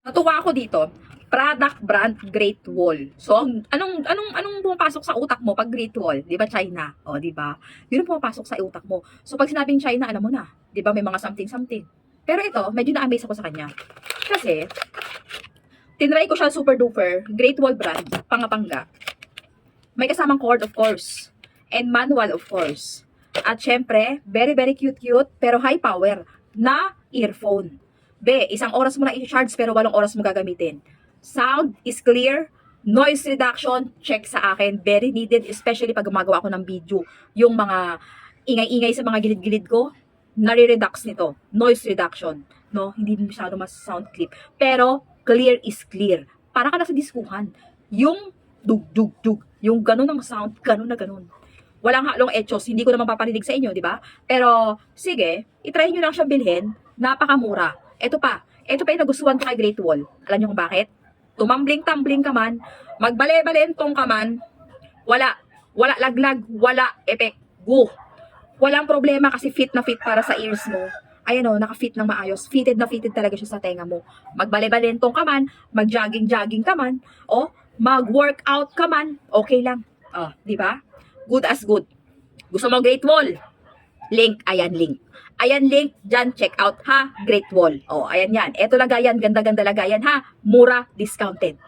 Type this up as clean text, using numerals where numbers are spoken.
Natuwa ako dito. Product brand Great Wall. So, anong pumapasok sa utak mo pag Great Wall? 'Di ba China? O, 'di ba? 'Yun ang pumapasok sa utak mo. So, pag sinabing China, alam mo na, 'di ba? May mga something. Pero ito, medyo na-amaze ako sa kanya. Kasi, tinry ko siya super duper, Great Wall brand, pangapangga. May kasamang cord, of course. And manual, of course. At syempre, very cute, pero high power na earphone. Isang oras mo na i-charge pero 8 oras mo gagamitin. Sound is clear. Noise reduction, check sa akin. Very needed, especially pag gumagawa ako ng video. Yung mga ingay-ingay sa mga gilid-gilid ko, nare-reduce nito. Noise reduction. No? Hindi masyado mas sound clip. Pero, clear is clear. Para ka na sa diskuhan. Yung dug. Yung ganun ang sound, ganun na ganun. Walang halong etchos, hindi ko naman paparinig sa inyo, di ba? Pero, sige, itry nyo lang siyang bilhin, napakamura. Ito pa yung nagustuhan ko kay Great Wall. Alam nyo kung bakit? Tumambling-tambling ka man, magbale-balentong ka man, wala laglag, wala effect. Go! Walang problema kasi fit na fit para sa ears mo. Ayan o, naka-fit ng maayos. Fitted na fitted talaga siya sa tenga mo. Magbale-balentong ka man, mag-jogging ka man, o mag-workout ka man, okay lang. Di ba? Good as good. Gusto mo Great Wall? Link, ayan link. Ayan link, dyan, check out ha, Great Wall. Ayan yan. Eto lagayan, ganda-ganda lagayan ha, mura, discounted.